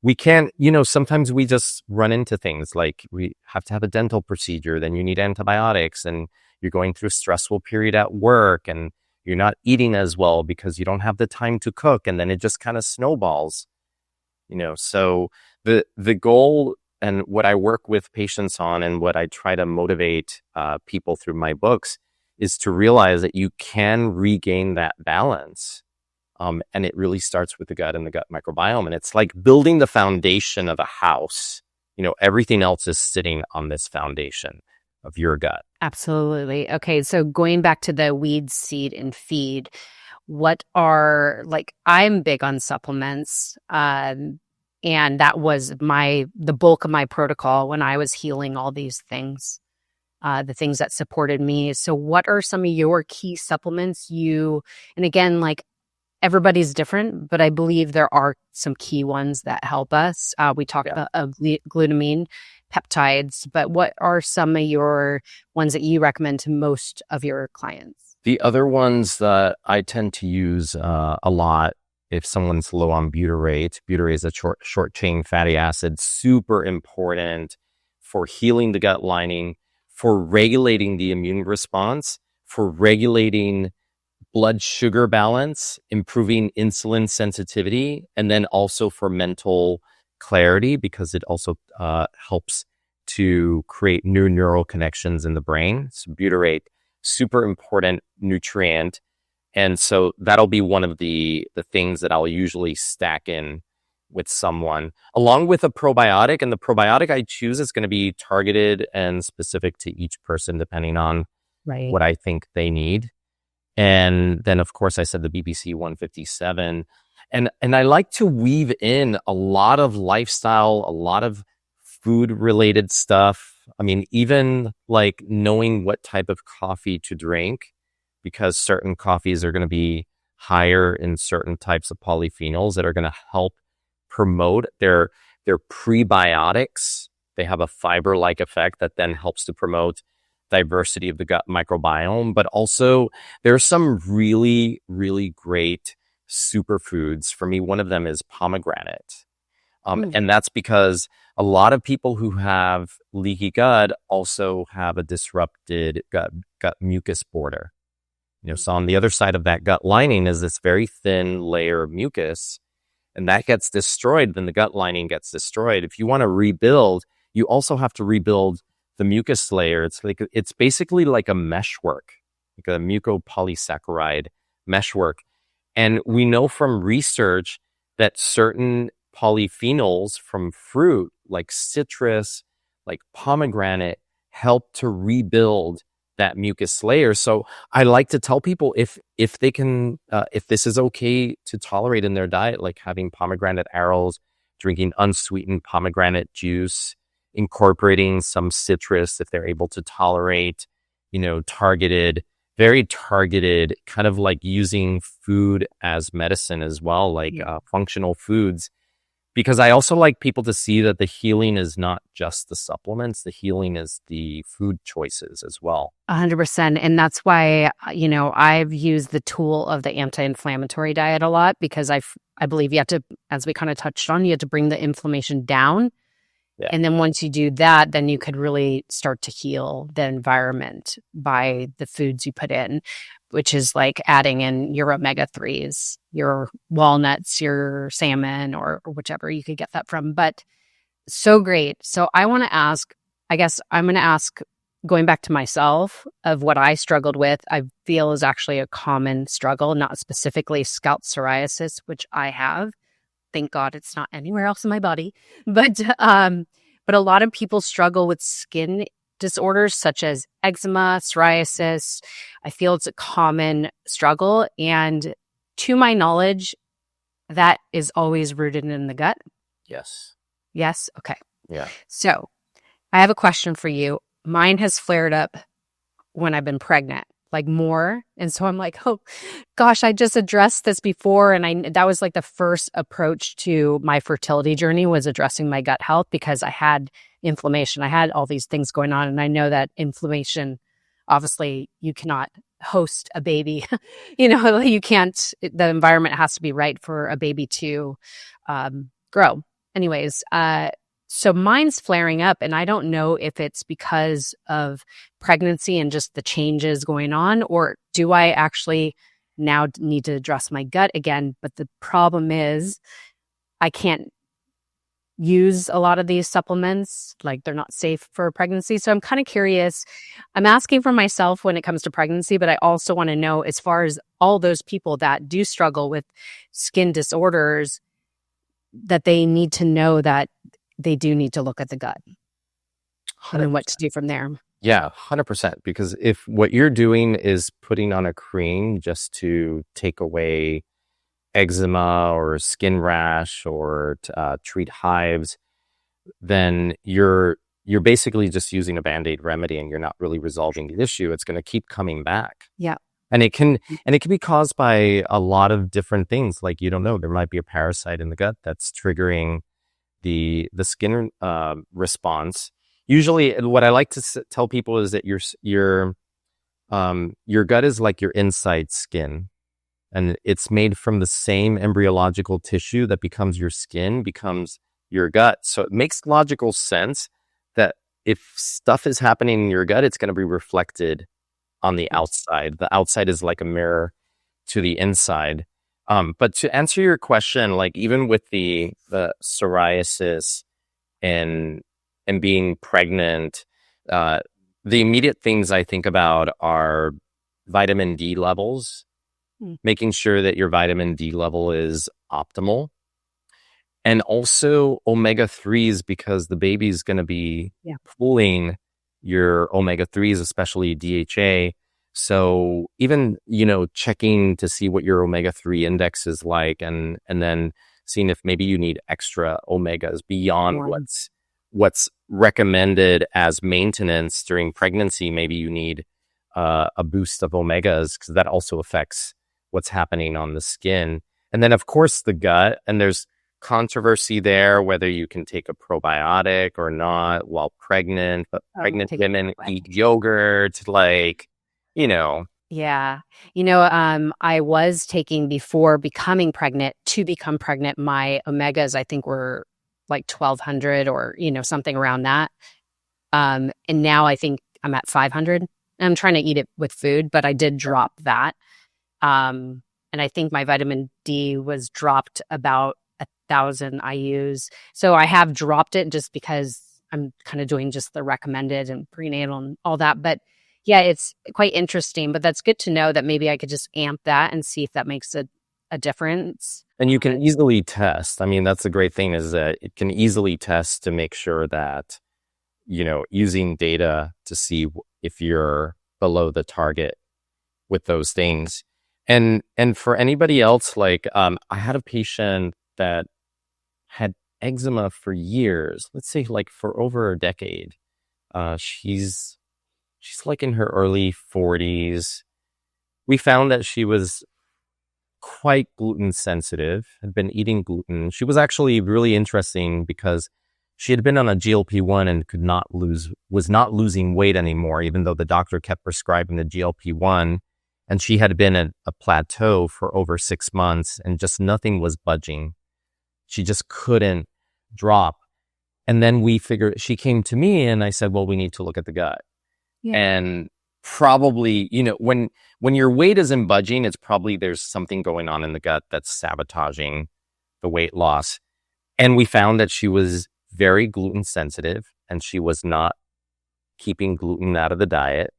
Speaker 1: We can't, sometimes we just run into things like we have to have a dental procedure, then you need antibiotics, and you're going through a stressful period at work, and you're not eating as well because you don't have the time to cook, and then it just kind of snowballs. So the goal and what I work with patients on, and what I try to motivate people through my books, is to realize that you can regain that balance. And it really starts with the gut and the gut microbiome. And it's like building the foundation of a house. Everything else is sitting on this foundation of your gut.
Speaker 2: Absolutely. Okay. So going back to the weed, seed, and feed, what are, like, I'm big on supplements. And that was the bulk of my protocol when I was healing all these things, the things that supported me. So what are some of your key supplements and again, like, everybody's different, but I believe there are some key ones that help us. We talked about glutamine, peptides, but what are some of your ones that you recommend to most of your clients?
Speaker 1: The other ones that I tend to use a lot, if someone's low on butyrate is a short chain fatty acid, super important for healing the gut lining, for regulating the immune response, for regulating blood sugar balance, improving insulin sensitivity, and then also for mental clarity, because it also helps to create new neural connections in the brain. So butyrate, super important nutrient. And so that'll be one of the things that I'll usually stack in with someone, along with a probiotic. And the probiotic I choose is going to be targeted and specific to each person, depending on what I think they need. And then, of course, I said the BBC 157. And I like to weave in a lot of lifestyle, a lot of food-related stuff. I mean, even like knowing what type of coffee to drink, because certain coffees are going to be higher in certain types of polyphenols that are going to help promote their prebiotics. They have a fiber-like effect that then helps to promote diversity of the gut microbiome. But also there's some really, really great superfoods. For me, one of them is pomegranate. And that's because a lot of people who have leaky gut also have a disrupted gut mucus border. So on the other side of that gut lining is this very thin layer of mucus, and that gets destroyed, then the gut lining gets destroyed. If you want to rebuild, you also have to rebuild the mucus layer. It's basically like a meshwork, like a mucopolysaccharide meshwork. And we know from research that certain polyphenols from fruit, like citrus, like pomegranate, help to rebuild that mucus layer. So I like to tell people if they can, if this is okay to tolerate in their diet, like having pomegranate arrows, drinking unsweetened pomegranate juice, incorporating some citrus if they're able to tolerate, very targeted, kind of like using food as medicine as well, like functional foods. Because I also like people to see that the healing is not just the supplements, the healing is the food choices as well.
Speaker 2: 100%. And that's why, I've used the tool of the anti-inflammatory diet a lot, because I believe you have to, as we kind of touched on, you have to bring the inflammation down. Yeah. And then once you do that, then you could really start to heal the environment by the foods you put in, which is like adding in your omega-3s, your walnuts, your salmon, or whichever you could get that from. But so great. So I want to ask, I guess I'm going to ask, going back to myself, of what I struggled with, I feel is actually a common struggle, not specifically scalp psoriasis, which I have. Thank God it's not anywhere else in my body. But a lot of people struggle with skin disorders such as eczema, psoriasis. I feel it's a common struggle. And to my knowledge, that is always rooted in the gut.
Speaker 1: Yes.
Speaker 2: Yes? Okay.
Speaker 1: Yeah.
Speaker 2: So I have a question for you. Mine has flared up when I've been pregnant, like more. And so I'm like, oh gosh, I just addressed this before. And that was like the first approach to my fertility journey, was addressing my gut health, because I had inflammation. I had all these things going on. And I know that inflammation, obviously you cannot host a baby, you can't, the environment has to be right for a baby to grow. Anyways, so mine's flaring up, and I don't know if it's because of pregnancy and just the changes going on, or do I actually now need to address my gut again? But the problem is I can't use a lot of these supplements, like they're not safe for pregnancy. So I'm kind of curious. I'm asking for myself when it comes to pregnancy, but I also want to know, as far as all those people that do struggle with skin disorders, that they need to know that they do need to look at the gut and then what to do from there.
Speaker 1: Yeah, 100%. Because if what you're doing is putting on a cream just to take away eczema or skin rash or treat hives, then you're basically just using a Band-Aid remedy and you're not really resolving the issue. It's going to keep coming back.
Speaker 2: Yeah.
Speaker 1: And it can be caused by a lot of different things. Like, you don't know, there might be a parasite in the gut that's triggering the skin response. Usually, what I like to tell people is that your gut is like your inside skin, and it's made from the same embryological tissue that becomes your skin, becomes your gut. So it makes logical sense that if stuff is happening in your gut, it's going to be reflected on the outside. The outside is like a mirror to the inside. But to answer your question, like even with the psoriasis and being pregnant, the immediate things I think about are vitamin D levels, making sure that your vitamin D level is optimal, and also omega-3s, because the baby's going to be pulling your omega-3s, especially DHA. So even, checking to see what your omega-3 index is like, and then seeing if maybe you need extra omegas beyond what's recommended as maintenance during pregnancy. Maybe you need a boost of omegas, because that also affects what's happening on the skin. And then, of course, the gut. And there's controversy there whether you can take a probiotic or not while pregnant. But pregnant women eat yogurt,
Speaker 2: Yeah. I was taking, before becoming pregnant, to become pregnant, my omegas, I think, were like 1,200 or, something around that. And now I think I'm at 500. I'm trying to eat it with food, but I did drop that. And I think my vitamin D was dropped about 1,000 IUs. So I have dropped it just because I'm kind of doing just the recommended and prenatal and all that. But yeah, it's quite interesting. But that's good to know that maybe I could just amp that and see if that makes a difference.
Speaker 1: And you can easily test. I mean, that's the great thing, is that it can easily test to make sure that, using data to see if you're below the target with those things. And for anybody else, like, I had a patient that had eczema for years, let's say like for over a decade. She's like in her early 40s. We found that she was quite gluten sensitive, had been eating gluten. She was actually really interesting because she had been on a GLP-1 and was not losing weight anymore, even though the doctor kept prescribing the GLP-1. And she had been at a plateau for over 6 months and just nothing was budging. She just couldn't drop. And then she came to me and I said, well, we need to look at the gut. Yeah. And probably, when your weight isn't budging, it's probably there's something going on in the gut that's sabotaging the weight loss. And we found that she was very gluten sensitive and she was not keeping gluten out of the diet.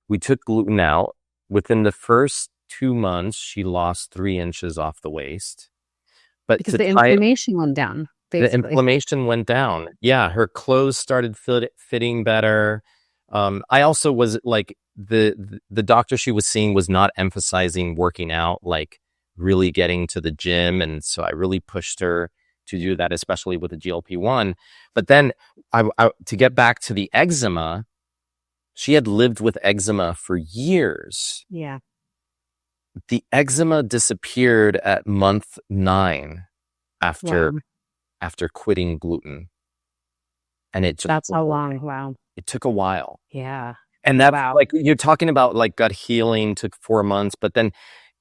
Speaker 1: We took gluten out. Within the first 2 months, she lost 3 inches off the waist. But
Speaker 2: because the inflammation went down. Basically.
Speaker 1: The inflammation went down. Yeah, her clothes started fitting better. I also was like, the doctor she was seeing was not emphasizing working out, like really getting to the gym. And so I really pushed her to do that, especially with the GLP-1. But then to get back to the eczema, she had lived with eczema for years.
Speaker 2: Yeah.
Speaker 1: The eczema disappeared at month 9 after quitting gluten. And
Speaker 2: that's how long. Wow.
Speaker 1: It took a while.
Speaker 2: Yeah.
Speaker 1: And that's like, you're talking about like gut healing took 4 months, but then,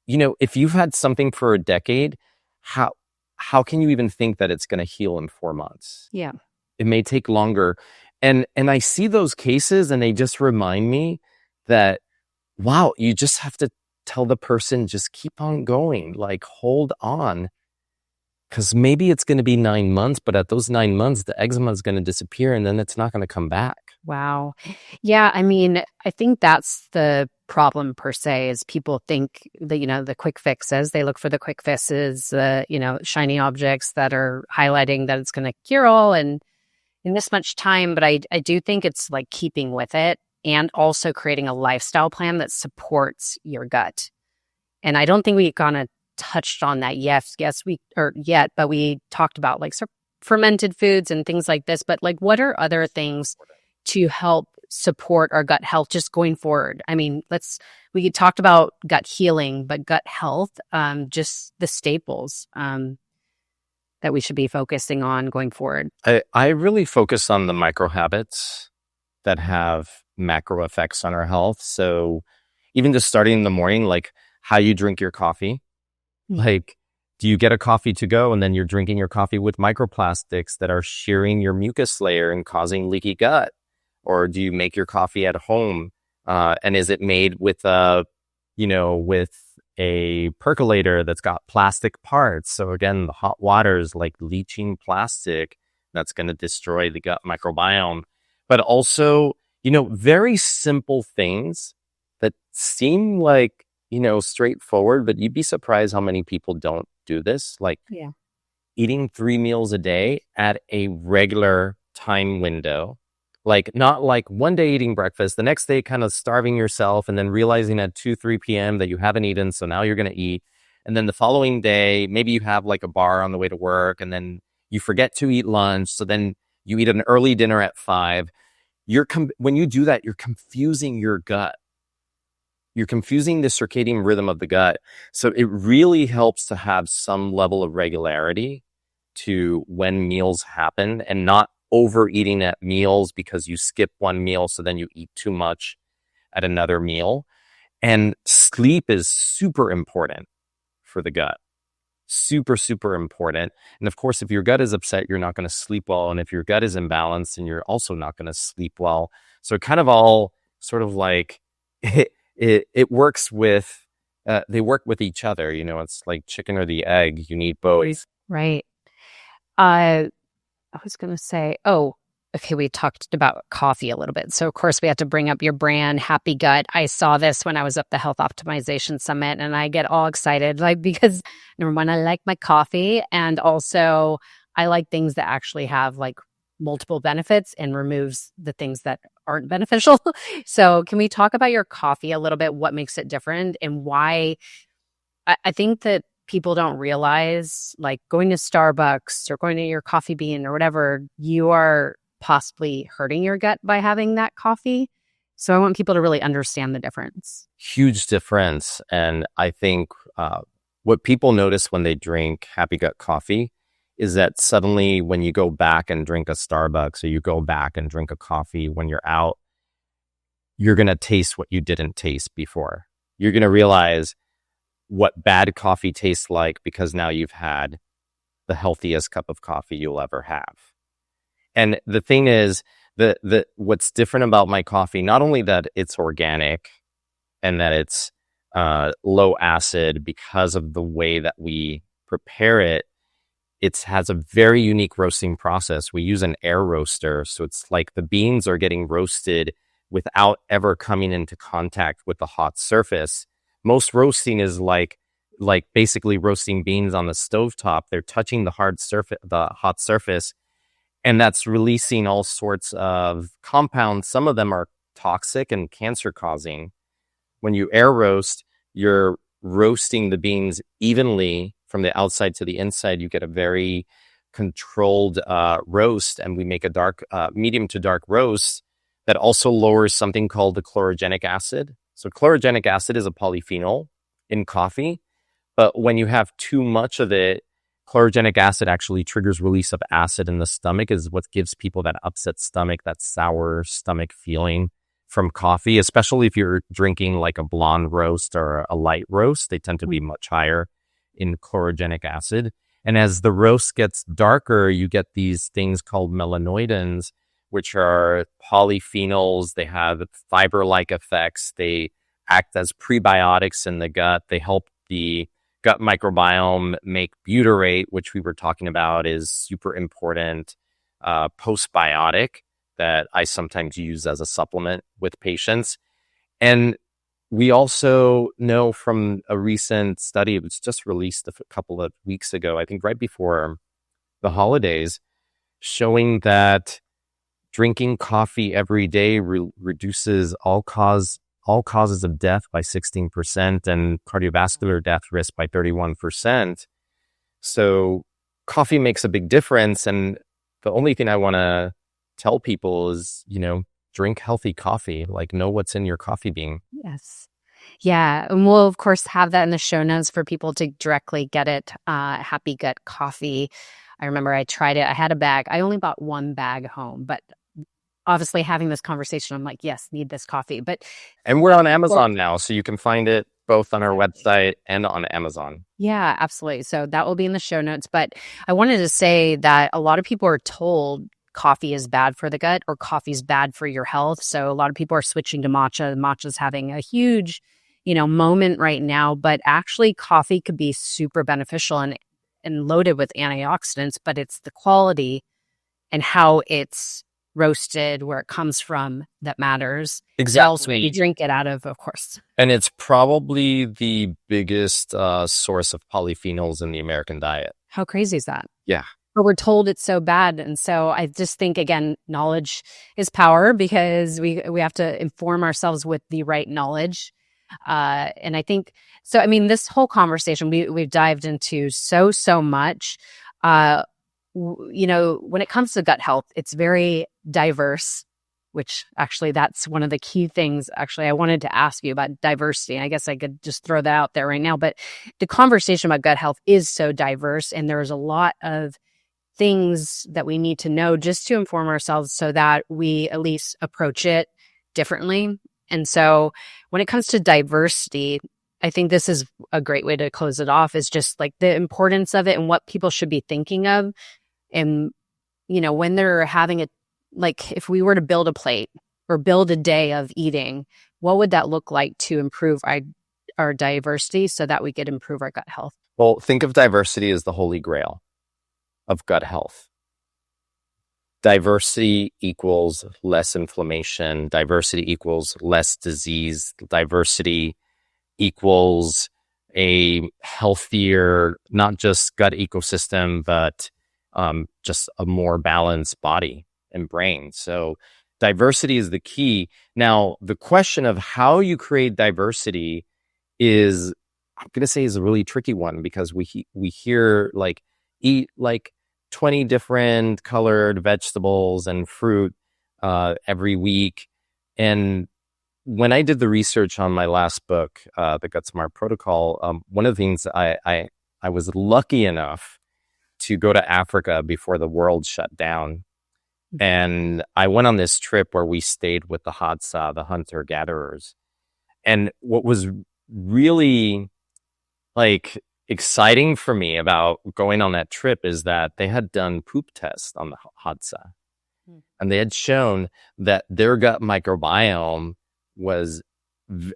Speaker 1: if you've had something for a decade, how can you even think that it's going to heal in 4 months?
Speaker 2: Yeah.
Speaker 1: It may take longer. And I see those cases and they just remind me that, wow, you just have to tell the person, just keep on going, like hold on. Because maybe it's going to be 9 months, but at those 9 months, the eczema is going to disappear and then it's not going to come back.
Speaker 2: Wow. Yeah, I mean, I think that's the problem per se is people think that, the quick fixes, they look for the quick fixes, shiny objects that are highlighting that it's going to cure all and in this much time. But I do think it's like keeping with it and also creating a lifestyle plan that supports your gut. And I don't think we kind of touched on that yet, but we talked about like fermented foods and things like this. But like, what are other things to help support our gut health just going forward? I mean, we talked about gut healing, but gut health, just the staples that we should be focusing on going forward.
Speaker 1: I really focus on the micro habits that have macro effects on our health. So even just starting in the morning, like how you drink your coffee. Like, do you get a coffee to go and then you're drinking your coffee with microplastics that are shearing your mucus layer and causing leaky gut? Or do you make your coffee at home? And is it made with with a percolator that's got plastic parts? So again, the hot water is like leaching plastic that's going to destroy the gut microbiome. But also, very simple things that seem like, straightforward, but you'd be surprised how many people don't do this. Like eating 3 meals a day at a regular time window. Like not like one day eating breakfast, the next day kind of starving yourself and then realizing at 2-3 p.m. that you haven't eaten. So now you're going to eat. And then the following day, maybe you have like a bar on the way to work and then you forget to eat lunch. So then you eat an early dinner at 5. When you do that, you're confusing your gut. You're confusing the circadian rhythm of the gut. So it really helps to have some level of regularity to when meals happen and not overeating at meals because you skip one meal. So then you eat too much at another meal. And sleep is super important for the gut. Super, super important. And of course, if your gut is upset, you're not going to sleep well. And if your gut is imbalanced, then you're also not going to sleep well. So it kind of all sort of like it works with, they work with each other. It's like chicken or the egg. You need both.
Speaker 2: Right. I was going to say, okay, we talked about coffee a little bit. So, of course, we had to bring up your brand, Happy Gut. I saw this when I was at the Health Optimization Summit, and I get all excited, because number one, I like my coffee, and also I like things that actually have like multiple benefits and removes the things that aren't beneficial. So, can we talk about your coffee a little bit? What makes it different and why? I think that people don't realize, like going to Starbucks or going to your Coffee Bean or whatever, you are possibly hurting your gut by having that coffee. So I want people to really understand the difference.
Speaker 1: Huge difference. And I think what people notice when they drink Happy Gut coffee is that suddenly when you go back and drink a Starbucks or you go back and drink a coffee when you're out, you're going to taste what you didn't taste before. You're going to realize what bad coffee tastes like because now you've had the healthiest cup of coffee you'll ever have. And the thing is, what's different about my coffee, not only that it's organic and that it's low acid because of the way that we prepare it, it has a very unique roasting process. We use an air roaster. So it's like the beans are getting roasted without ever coming into contact with the hot surface. Most roasting is like basically roasting beans on the stovetop. They're touching the hot surface, and that's releasing all sorts of compounds. Some of them are toxic and cancer causing. When you air roast, you're roasting the beans evenly from the outside to the inside. You get a very controlled roast, and we make a medium to dark roast that also lowers something called the chlorogenic acid. So chlorogenic acid is a polyphenol in coffee, but when you have too much of it, chlorogenic acid actually triggers release of acid in the stomach, is what gives people that upset stomach, that sour stomach feeling from coffee, especially if you're drinking like a blonde roast or a light roast. They tend to be much higher in chlorogenic acid. And as the roast gets darker, you get these things called melanoidins, which are polyphenols. They have fiber-like effects. They act as prebiotics in the gut. They help the gut microbiome make butyrate, which we were talking about, is super important. Postbiotic that I sometimes use as a supplement with patients. And we also know from a recent study, it was just released a couple of weeks ago, I think right before the holidays, showing that drinking coffee every day reduces all causes of death by 16% and cardiovascular death risk by 31%. So coffee makes a big difference. And the only thing I want to tell people is, drink healthy coffee, like know what's in your coffee bean.
Speaker 2: Yes. Yeah. And we'll, of course, have that in the show notes for people to directly get it. Happy Gut Coffee. I remember I tried it. I had a bag. I only bought one bag home, but obviously having this conversation, I'm like, yes, need this coffee.
Speaker 1: And we're on Amazon now, so you can find it both on our website and on Amazon.
Speaker 2: Yeah, absolutely. So that will be in the show notes. But I wanted to say that a lot of people are told coffee is bad for the gut or coffee is bad for your health. So a lot of people are switching to matcha. Matcha's having a huge, moment right now. But actually, coffee could be super beneficial and loaded with antioxidants. But it's the quality and how it's roasted, where it comes from, that matters.
Speaker 1: Exactly.
Speaker 2: Also, you drink it out of course.
Speaker 1: And it's probably the biggest source of polyphenols in the American diet.
Speaker 2: How crazy is that?
Speaker 1: Yeah.
Speaker 2: But we're told it's so bad. And so I just think, again, knowledge is power, because we have to inform ourselves with the right knowledge. And I think, so, I mean, this whole conversation, we've dived into so much. When it comes to gut health, it's very diverse, which actually that's one of the key things. Actually, I wanted to ask you about diversity. I guess I could just throw that out there right now. But the conversation about gut health is so diverse, and there's a lot of things that we need to know just to inform ourselves so that we at least approach it differently. And so when it comes to diversity, I think this is a great way to close it off, is just like the importance of it and what people should be thinking of. And, when they're having like if we were to build a plate or build a day of eating, what would that look like to improve our diversity so that we could improve our gut health?
Speaker 1: Well, think of diversity as the holy grail of gut health. Diversity equals less inflammation. Diversity equals less disease. Diversity equals a healthier, not just gut ecosystem, but just a more balanced body and brain. So diversity is the key. Now, the question of how you create diversity is, I'm going to say, is a really tricky one, because we hear like eat like 20 different colored vegetables and fruit every week. And when I did the research on my last book, the Gut Smart Protocol, one of the things I was lucky enough to go to Africa before the world shut down. And I went on this trip where we stayed with the Hadza, the hunter-gatherers. And what was really like exciting for me about going on that trip is that they had done poop tests on the Hadza. And they had shown that their gut microbiome was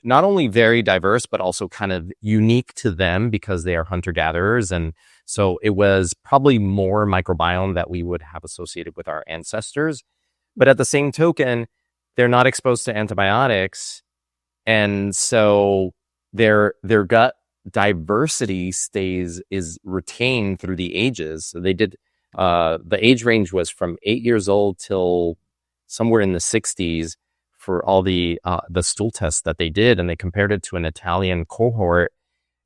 Speaker 1: not only very diverse, but also kind of unique to them because they are hunter-gatherers. And so it was probably more microbiome that we would have associated with our ancestors. But at the same token, they're not exposed to antibiotics. And so their gut diversity is retained through the ages. So they did, the age range was from 8 years old till somewhere in the 60s for all the stool tests that they did. And they compared it to an Italian cohort.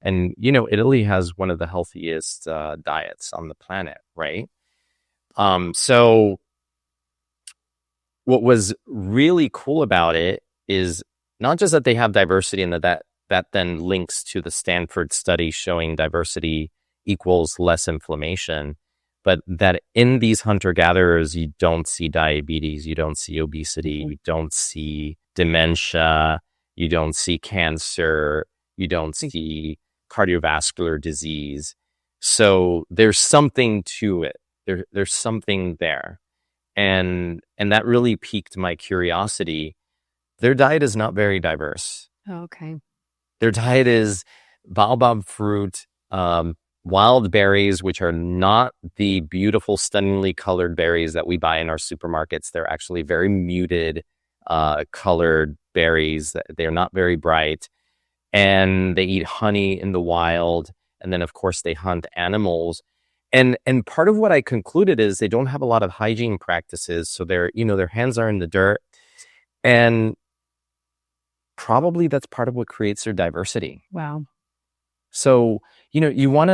Speaker 1: And, Italy has one of the healthiest diets on the planet, right? So what was really cool about it is not just that they have diversity and that then links to the Stanford study showing diversity equals less inflammation, but that in these hunter-gatherers, you don't see diabetes, you don't see obesity, you don't see dementia, you don't see cancer, you don't see cardiovascular disease. So there's something to it. There's something there. And that really piqued my curiosity. Their diet is not very diverse.
Speaker 2: Oh, okay.
Speaker 1: Their diet is baobab fruit, wild berries, which are not the beautiful, stunningly colored berries that we buy in our supermarkets. They're actually very muted, colored berries. They're not very bright. And they eat honey in the wild. And then, of course, they hunt animals. And part of what I concluded is they don't have a lot of hygiene practices. So their hands are in the dirt. And probably that's part of what creates their diversity.
Speaker 2: Wow.
Speaker 1: So, you want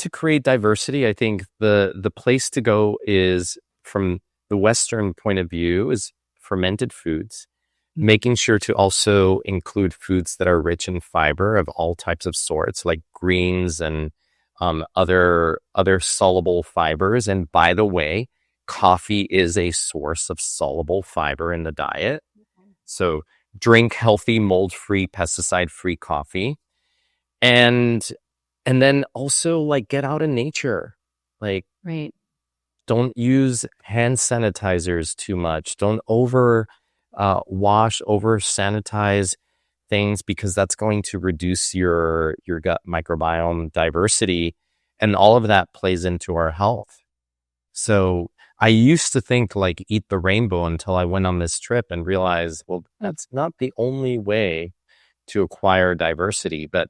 Speaker 1: to create diversity. I think the place to go is, from the Western point of view, is fermented foods, making sure to also include foods that are rich in fiber of all types of sorts, like greens and other soluble fibers. And by the way, coffee is a source of soluble fiber in the diet. So drink healthy, mold-free, pesticide-free coffee. And then also, like, get out in nature. Like,
Speaker 2: Right.
Speaker 1: don't use hand sanitizers too much. Don't wash, over sanitize things, because that's going to reduce your gut microbiome diversity. And all of that plays into our health. So I used to think, like, eat the rainbow, until I went on this trip and realized, well, that's not the only way to acquire diversity. But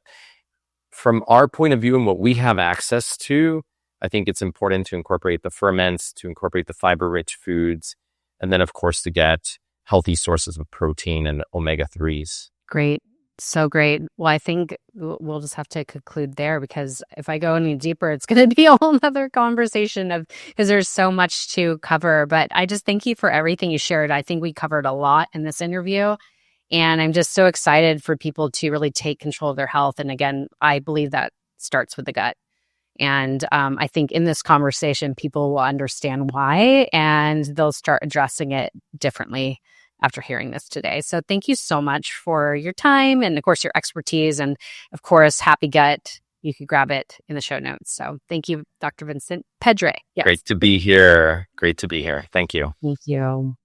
Speaker 1: from our point of view and what we have access to, I think it's important to incorporate the ferments, to incorporate the fiber-rich foods, and then, of course, to get healthy sources of protein and omega-3s.
Speaker 2: Great. So great. Well, I think we'll just have to conclude there, because if I go any deeper, it's going to be a whole other conversation because there's so much to cover. But I just thank you for everything you shared. I think we covered a lot in this interview, and I'm just so excited for people to really take control of their health. And again, I believe that starts with the gut. And I think in this conversation, people will understand why, and they'll start addressing it differently after hearing this today. So thank you so much for your time and, of course, your expertise. And, of course, Happy Gut. You could grab it in the show notes. So thank you, Dr. Vincent Pedre. Yes.
Speaker 1: Great to be here. Thank you.
Speaker 2: Thank you.